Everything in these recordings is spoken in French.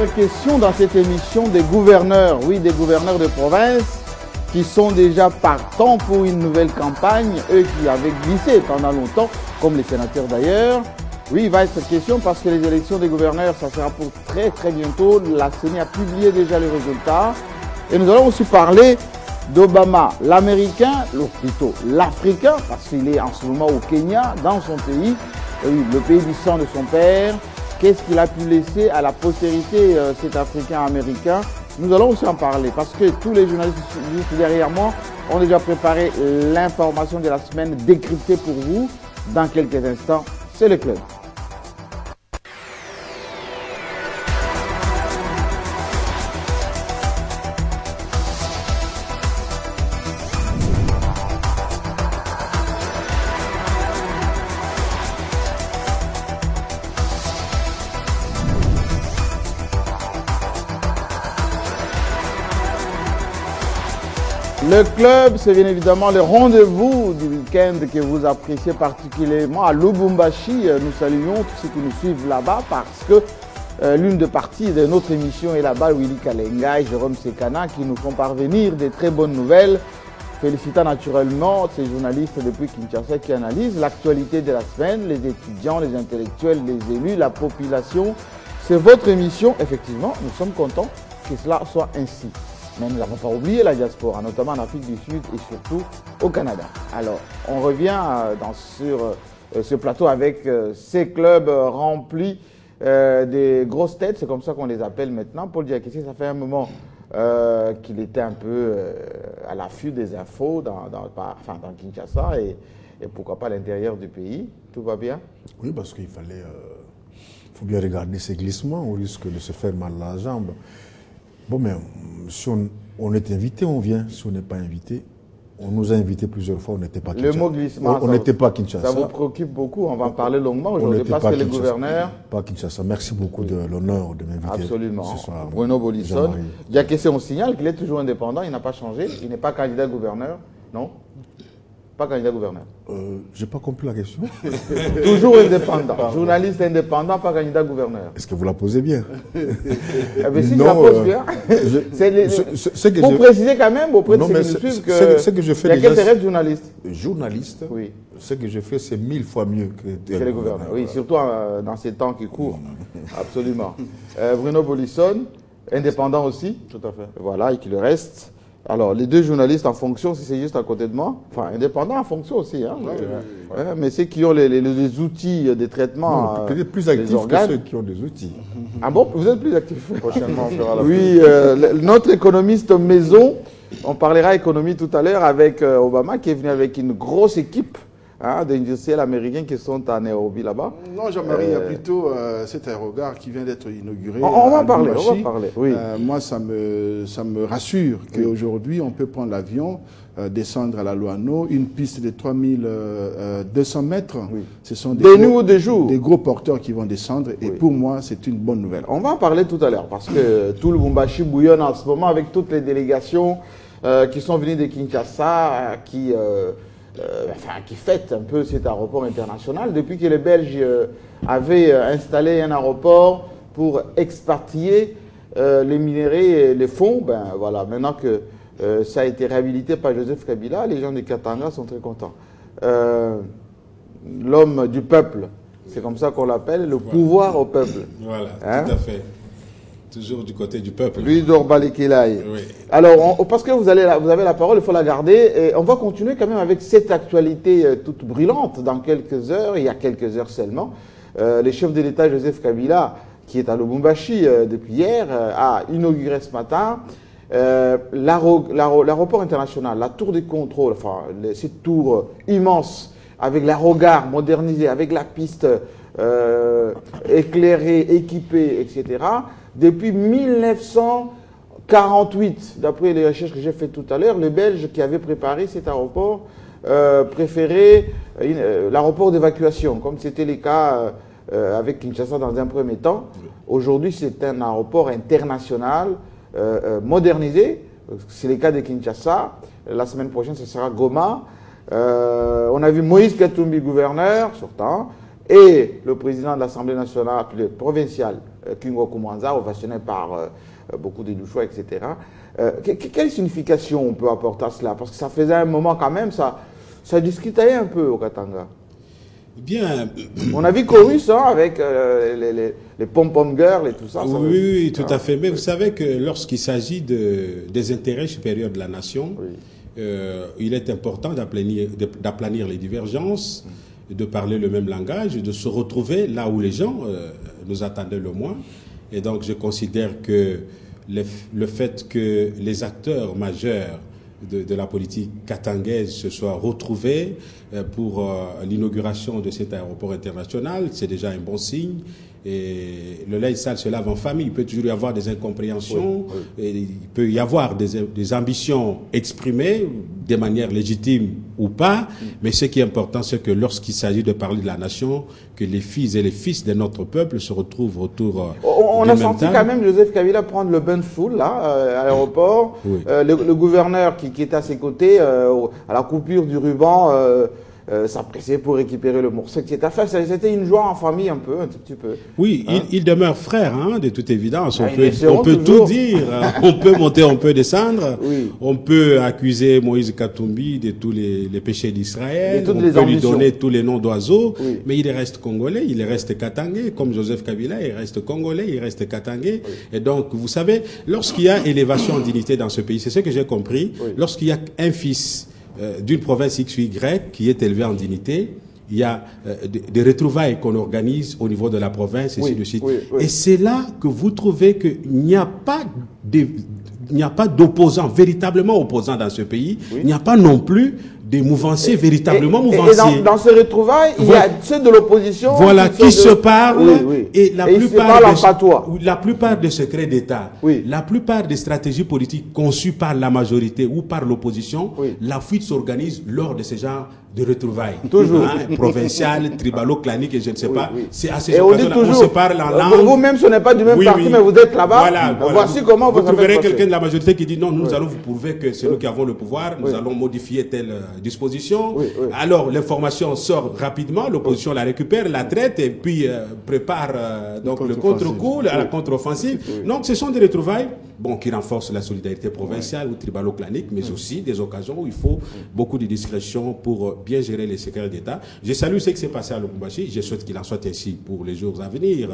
être question dans cette émission des gouverneurs, oui, des gouverneurs de province qui sont déjà partants pour une nouvelle campagne, eux qui avaient glissé pendant longtemps, comme les sénateurs d'ailleurs. Oui, il va être question parce que les élections des gouverneurs, ça sera pour très bientôt. La CENI a publié déjà les résultats. Et nous allons aussi parler d'Obama, l'Américain, ou plutôt l'Africain, parce qu'il est en ce moment au Kenya, dans son pays, oui, le pays du sang de son père. Qu'est-ce qu'il a pu laisser à la postérité, cet Africain-Américain? Nous allons aussi en parler, parce que tous les journalistes juste derrière moi ont déjà préparé l'information de la semaine décryptée pour vous. Dans quelques instants, c'est le club. Le club, c'est bien évidemment le rendez-vous du week-end que vous appréciez particulièrement à Lubumbashi. Nous saluons tous ceux qui nous suivent là-bas parce que l'une des parties de notre émission est là-bas, Willy Kalenga et Jérôme Sekana, qui nous font parvenir des très bonnes nouvelles. Félicitant naturellement ces journalistes depuis Kinshasa qui analysent l'actualité de la semaine, les étudiants, les intellectuels, les élus, la population. C'est votre émission, effectivement, nous sommes contents que cela soit ainsi. Mais nous n'avons pas oublié la diaspora, notamment en Afrique du Sud et surtout au Canada. Alors, on revient sur ce plateau avec ces clubs remplis des grosses têtes, c'est comme ça qu'on les appelle maintenant. Paul Diakessi, ça fait un moment qu'il était un peu à l'affût des infos dans Kinshasa et pourquoi pas à l'intérieur du pays. Tout va bien? Oui, parce qu'il faut bien regarder ces glissements, au risque de se faire mal à la jambe. Bon, mais si on est invité, on vient. Si on n'est pas invité, on nous a invités plusieurs fois, on n'était pas à Kinshasa. Le mot glissement, on n'était pas à Kinshasa. Ça vous préoccupe beaucoup, on va en parler longuement aujourd'hui parce que les gouverneurs... Pas à Kinshasa. Merci beaucoup de l'honneur de m'inviter. Absolument. Ce soir. Bruno Bolisson. Diakessi, on signale qu'il est toujours indépendant, il n'a pas changé, il n'est pas candidat gouverneur, non? Pas candidat gouverneur. Je n'ai pas compris la question. Toujours indépendant. Journaliste indépendant, pas candidat gouverneur. Est-ce que vous la posez bien? Mais si je la pose bien. Pour préciser quand même auprès de ceux qui nous suivent que je fais il y a quelques journalistes. Journaliste, oui. Ce que je fais, c'est 1000 fois mieux que les gouverneurs. Oui, surtout dans ces temps qui courent. Absolument. Bruno Bolisson, indépendant aussi. Tout à fait. Voilà, et qui le reste. Alors, les deux journalistes en fonction, si c'est juste à côté de moi, enfin, indépendants en fonction aussi, hein, mais ceux qui ont les outils de traitement. Peut-être plus actifs que ceux qui ont des outils. Ah bon, vous êtes plus actifs? Prochainement, on fera la oui, notre économiste maison, on parlera économie tout à l'heure avec Obama qui est venu avec une grosse équipe. D'industriels américains qui sont à Nairobi là-bas. Non, Jean-Marie, il y a plutôt cet aérogare qui vient d'être inauguré. On va parler, oui. Moi, ça me rassure qu'aujourd'hui, on peut prendre l'avion, descendre à la Loano, une piste de 3200 mètres. Oui. Ce sont des gros porteurs qui vont descendre et pour moi, c'est une bonne nouvelle. On va en parler tout à l'heure parce que tout le Lubumbashi bouillonne en ce moment avec toutes les délégations qui sont venues de Kinshasa, qui fête un peu cet aéroport international. Depuis que les Belges avaient installé un aéroport pour expatrier les minéraux et les fonds, ben voilà, maintenant que ça a été réhabilité par Joseph Kabila, les gens de Katanga sont très contents. L'homme du peuple, c'est comme ça qu'on l'appelle, le pouvoir au peuple. Voilà, tout à fait. Toujours du côté du peuple. Lui d'Orbalekelaï. Oui. Alors, parce que vous avez la parole, il faut la garder. Et on va continuer quand même avec cette actualité toute brûlante dans quelques heures, il y a quelques heures seulement. Le chef de l'État, Joseph Kabila, qui est à Lubumbashi depuis hier, a inauguré ce matin l'aéroport international, la tour de contrôle, enfin, cette tour immense, avec l'aérogare modernisé, avec la piste éclairée, équipée, etc., depuis 1948, d'après les recherches que j'ai faites tout à l'heure, les Belges qui avaient préparé cet aéroport préféraient l'aéroport d'évacuation, comme c'était le cas avec Kinshasa dans un premier temps. Aujourd'hui, c'est un aéroport international modernisé. C'est le cas de Kinshasa. La semaine prochaine, ce sera Goma. On a vu Moïse Katumbi, gouverneur sortant, et le président de l'Assemblée nationale provinciale, Kingo Koumanza, ovationné par beaucoup de Douchois, etc. Quelle signification on peut apporter à cela? Parce que ça faisait un moment quand même, ça discutait un peu au Katanga. Bien. On a vu Chorus avec les pom-pom girls et tout ça. Oui, tout à fait. Mais vous savez que lorsqu'il s'agit des intérêts supérieurs de la nation, il est important d'aplanir les divergences, de parler le même langage, de se retrouver là où les gens nous attendaient le moins. Et donc je considère que le fait que les acteurs majeurs de la politique katangaise se soient retrouvés pour l'inauguration de cet aéroport international, c'est déjà un bon signe. Et le linge sale se lave en famille. Il peut toujours y avoir des incompréhensions, et il peut y avoir des ambitions exprimées de manière légitime ou pas, mais ce qui est important, c'est que lorsqu'il s'agit de parler de la nation, que les filles et les fils de notre peuple se retrouvent autour on a senti quand même Joseph Kabila prendre le bain de foule là, à l'aéroport. Le gouverneur qui était à ses côtés, à la coupure du ruban, s'apprécier pour récupérer le morceau, etc. Enfin, c'était une joie en famille un petit peu. Oui, il demeure frère, hein, de toute évidence. On peut tout dire. On peut monter, on peut descendre. Oui. On peut accuser Moïse Katumbi de tous les péchés d'Israël. On peut lui donner tous les noms d'oiseaux. Oui. Mais il reste congolais, il reste katangais, comme Joseph Kabila, il reste congolais, il reste katangais. Oui. Et donc, vous savez, lorsqu'il y a élévation en dignité dans ce pays, c'est ce que j'ai compris, lorsqu'il y a un fils d'une province X ou Y qui est élevée en dignité, il y a des retrouvailles qu'on organise au niveau de la province, et ainsi de suite. Et c'est là que vous trouvez qu'il n'y a pas d'opposants, véritablement opposants dans ce pays. Il n'y a pas non plus des mouvanciers véritablement mouvanciers. Et dans ces retrouvailles, il y a ceux de l'opposition qui se parlent, et la plupart des secrets d'État, la plupart des stratégies politiques conçues par la majorité ou par l'opposition, la fuite s'organise lors de ces genres de retrouvailles. Toujours. Provinciales, tribalo-claniques, et je ne sais pas. C'est à ces occasions-là on se parle en langue. Vous-même, ce n'est pas du même parti, mais vous êtes là-bas. Voici comment vous trouverez quelqu'un de la majorité qui dit non, nous allons vous prouver que c'est nous qui avons le pouvoir, nous allons modifier telle disposition. Alors, l'information sort rapidement, l'opposition la récupère, la traite, et puis prépare donc le contre-coup, la contre-offensive. Donc, ce sont des retrouvailles qui renforcent la solidarité provinciale ou tribalo-clanique, mais aussi des occasions où il faut beaucoup de discrétion pour bien gérer les secrets d'État. Je salue ce qui s'est passé à Lubumbashi. Je souhaite qu'il en soit ainsi pour les jours à venir.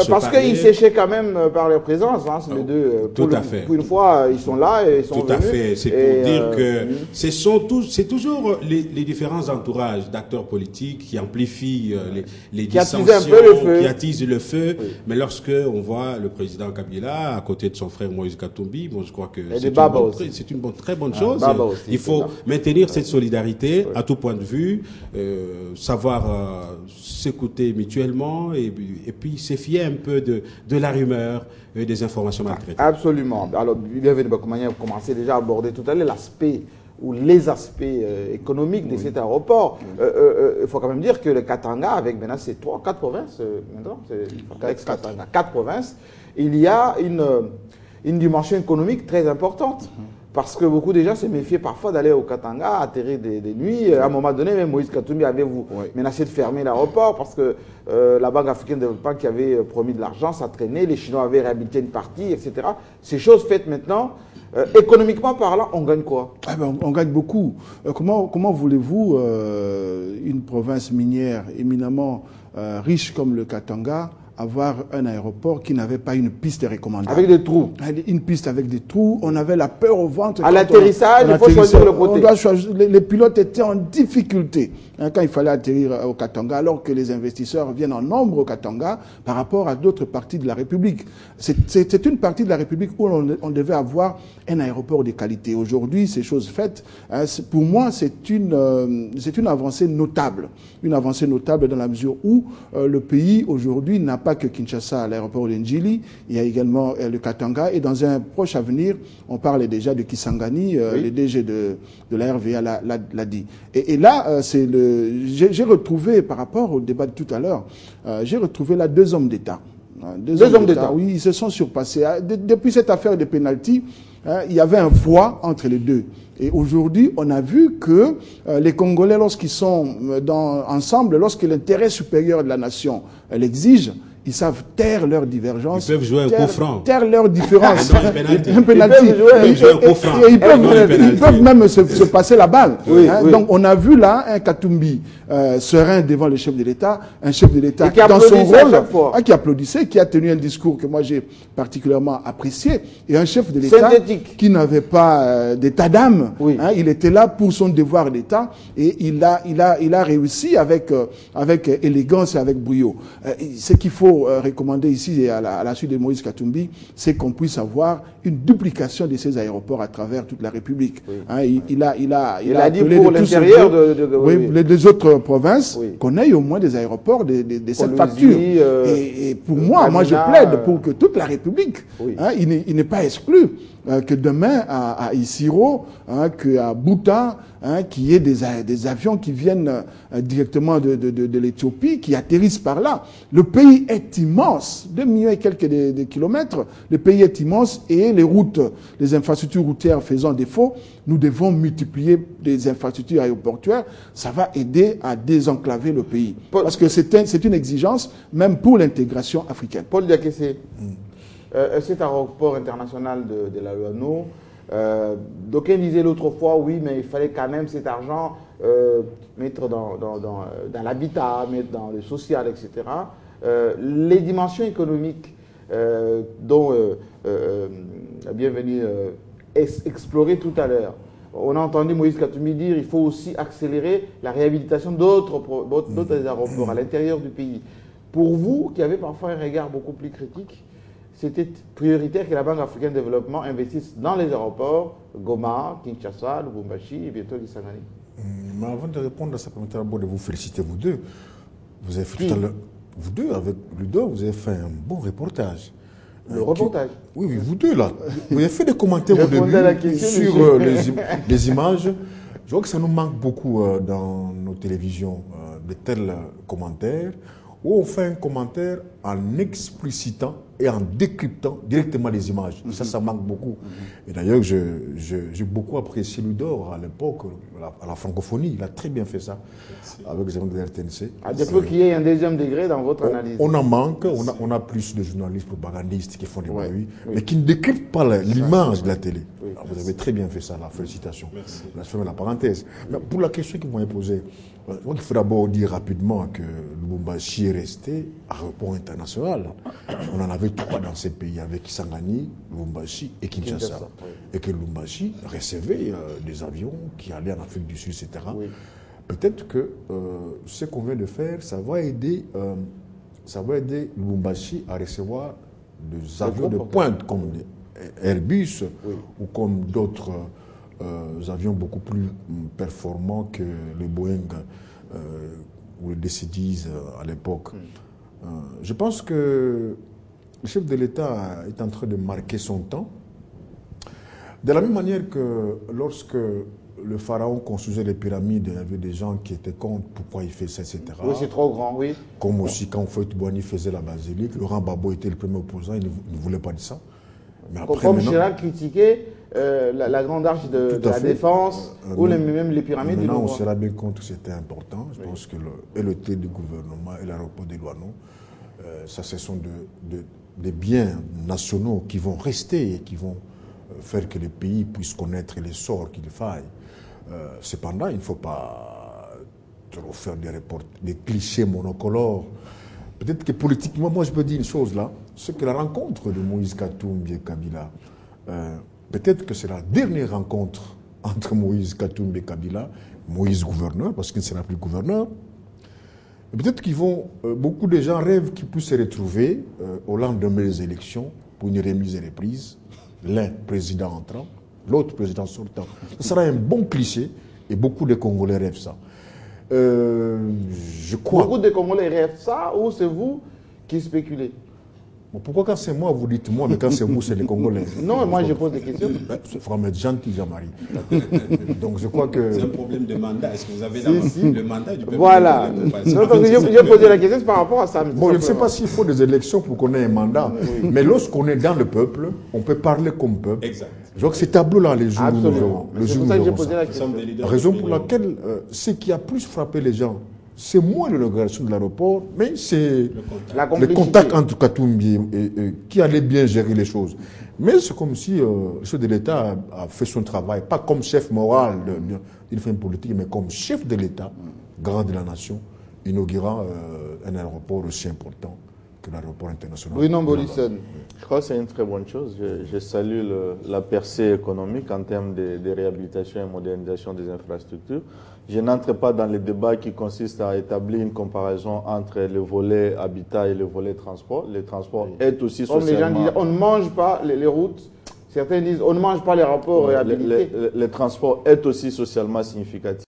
Parce qu'ils séchaient quand même par leur présence, hein, les deux. Tout à fait. Pour une fois, ils sont là et ils sont venus. Tout à fait. C'est pour dire que c'est toujours les différents entourages d'acteurs politiques qui amplifient les dissensions, qui attisent le feu. Mais lorsque on voit le président Kabila à côté de son frère Moïse Katumbi, je crois que c'est une très bonne chose. Il faut maintenir cette solidarité à tout point de vue, savoir s'écouter mutuellement et puis se fier un peu de la rumeur et des informations maltraitées. Absolument. Alors, bienvenue, Bakoumania, vous commencez déjà à aborder tout à l'heure l'aspect ou les aspects économiques de cet aéroport. Il faut quand même dire que le Katanga, avec maintenant c'est 4 provinces, maintenant, c'est 4 provinces, il y a une dimension économique très importante. Parce que beaucoup de gens se méfiaient parfois d'aller au Katanga, atterrir des nuits. À un moment donné, même Moïse Katumbi avait menacé de fermer l'aéroport parce que la Banque africaine de développement qui avait promis de l'argent, ça traînait. Les Chinois avaient réhabilité une partie, etc. Ces choses faites maintenant, économiquement parlant, on gagne quoi? On gagne beaucoup. Comment voulez-vous une province minière éminemment riche comme le Katanga avoir un aéroport qui n'avait pas une piste recommandable. Avec des trous. Une piste avec des trous. On avait la peur au ventre. À l'atterrissage, il faut choisir le côté. Les pilotes étaient en difficulté quand il fallait atterrir au Katanga, alors que les investisseurs viennent en nombre au Katanga par rapport à d'autres parties de la République. C'est une partie de la République où on devait avoir un aéroport de qualité. Aujourd'hui, ces choses faites, pour moi, c'est une avancée notable. Une avancée notable dans la mesure où le pays, aujourd'hui, n'a pas que Kinshasa, l'aéroport de Njili, il y a également le Katanga, et dans un proche avenir, on parle déjà de Kisangani, le DG de la RVA l'a dit. Et là, j'ai retrouvé, par rapport au débat de tout à l'heure, j'ai retrouvé là 2 hommes d'État. Deux hommes d'État. Oui, ils se sont surpassés. Depuis cette affaire de pénalty, il y avait un poids entre les deux. Et aujourd'hui, on a vu que les Congolais, lorsqu'ils sont ensemble, lorsque l'intérêt supérieur de la nation l'exige, ils savent taire leurs divergences. Ils peuvent jouer un coup franc. Taire leurs différences. Un penalty. Un penalty. Ils peuvent jouer un coup franc. Ils peuvent même se passer la balle. Donc on a vu là un Katumbi serein devant le chef de l'État, un chef de l'État qui dans son rôle, qui applaudissait, qui a tenu un discours que moi j'ai particulièrement apprécié, et un chef de l'État qui n'avait pas d'état d'âme. Il était là pour son devoir d'État, et il a réussi avec élégance et avec brio. Ce qu'il faut recommander ici à la suite de Moïse Katumbi, c'est qu'on puisse avoir une duplication de ces aéroports à travers toute la République. Il a dit pour l'intérieur les deux autres provinces qu'on ait au moins des aéroports de cette facture. Et pour moi, je plaide pour que toute la République, il n'est pas exclu que demain à Isiro, qu'à Bouta, qu'il y ait des avions qui viennent directement de l'Éthiopie, qui atterrissent par là. Le pays est immense, 2 millions et quelques de kilomètres. Le pays est immense et les infrastructures routières faisant défaut, nous devons multiplier les infrastructures aéroportuaires. Ça va aider à désenclaver le pays. Parce que c'est une exigence même pour l'intégration africaine. Paul Diakessé, cet aéroport international de la Luano, d'aucuns disaient l'autre fois, oui, mais il fallait quand même cet argent mettre dans l'habitat, mettre dans le social, etc. Les dimensions économiques dont bienvenue explorer tout à l'heure. On a entendu Moïse Katumbi dire qu'il faut aussi accélérer la réhabilitation d'autres aéroports à l'intérieur du pays. Pour vous, qui avez parfois un regard beaucoup plus critique, c'était prioritaire que la Banque africaine de développement investisse dans les aéroports, Goma, Kinshasa, Lubumbashi et bientôt Kisangani. Mais avant de répondre à ça, permettez d'abord de vous féliciter, vous deux. Vous avez fait tout à l'heure, vous deux, avec Ludo, vous avez fait un bon reportage. Le reportage? Oui, vous deux, là. Vous avez fait des commentaires au début sur les images. Je vois que ça nous manque beaucoup dans nos télévisions, de tels commentaires, où on fait un commentaire en explicitant et en décryptant directement les images. Ça manque beaucoup. Et d'ailleurs, j'ai beaucoup apprécié Ludor à l'époque, à la francophonie. Il a très bien fait ça. Merci. Avec les gens de l'RTNC. À défaut qu'il y ait un deuxième degré dans votre analyse. On en manque. On a plus de journalistes propagandistes qui font des bruits, mais qui ne décryptent pas l'image de la télé. Alors, vous avez très bien fait ça, là. Félicitations. Merci. Je ferme la parenthèse. Mais pour la question que vous m'avez posée, il faut d'abord dire rapidement que Lubumbashi est resté aéroport international. On en avait 3 dans ces pays, avec Kisangani, Lubumbashi et Kinshasa. Et que Lubumbashi recevait des avions qui allaient en Afrique du Sud, etc. Peut-être que ce qu'on vient de faire, ça va aider Lubumbashi à recevoir des avions de pointe comme Airbus ou comme d'autres avions beaucoup plus performants que le Boeing ou le DC-10 à l'époque. Je pense que le chef de l'État est en train de marquer son temps. De la même manière que lorsque le pharaon construisait les pyramides, il y avait des gens qui étaient contre pourquoi il fait ça, etc. Oui, c'est trop grand, oui. Comme aussi quand Houphouët-Boigny faisait la basilique, Laurent Gbagbo était le premier opposant, il ne voulait pas de ça. Mais après, comme Chirac critiquait la grande arche de la Défense ou même les pyramides du Louvre. Maintenant, on se rend bien compte que c'était important. Je pense que le thé du gouvernement et l'aéroport de Luano, ça, ce sont des biens nationaux qui vont rester et qui vont faire que les pays puissent connaître les sorts qu'il faille. Cependant, il ne faut pas trop faire des clichés monocolores. Peut-être que politiquement, moi je peux dire une chose là, c'est que la rencontre de Moïse Katumbi et Kabila, peut-être que c'est la dernière rencontre entre Moïse Katumbi et Kabila, Moïse gouverneur, parce qu'il ne sera plus gouverneur. Peut-être beaucoup de gens rêvent qu'ils puissent se retrouver au lendemain des élections pour une remise et reprise, l'un président entrant, l'autre président sortant. Ce sera un bon cliché et beaucoup de Congolais rêvent ça. Je crois. Beaucoup de Congolais rêvent ça ou c'est vous qui spéculez? Bon, pourquoi quand c'est moi, vous dites moi, mais quand c'est vous, c'est les Congolais? Non, moi je pose des questions. Il faudra être gentil, Jean-Marie. Donc je crois que... C'est un problème de mandat. Est-ce que vous avez le mandat du peuple? Voilà. Je posais la question par rapport à ça. Bon, je ne sais pas s'il faut des élections pour qu'on ait un mandat, mais lorsqu'on est dans le peuple, on peut parler comme peuple. Exact. Je vois que ces tableaux-là, les jours où nous verrons. C'est pour ça que j'ai posé la question. La raison pour laquelle ce qui a plus frappé les gens c'est moins l'inauguration de l'aéroport, mais c'est le contact entre Katumbi qui allait bien gérer les choses. Mais c'est comme si le chef de l'État a fait son travail, pas comme chef moral d'une fin politique, mais comme chef de l'État, grand de la nation, inaugurant un aéroport aussi important que l'aéroport international. Oui, non, Borisson. Je crois que c'est une très bonne chose. Je salue la percée économique en termes de réhabilitation et modernisation des infrastructures. Je n'entre pas dans les débats qui consistent à établir une comparaison entre le volet habitat et le volet transport. Le transport est aussi socialement... Les gens disent on ne mange pas les routes. Certains disent on ne mange pas les rapports réhabilités. Le transport est aussi socialement significatif.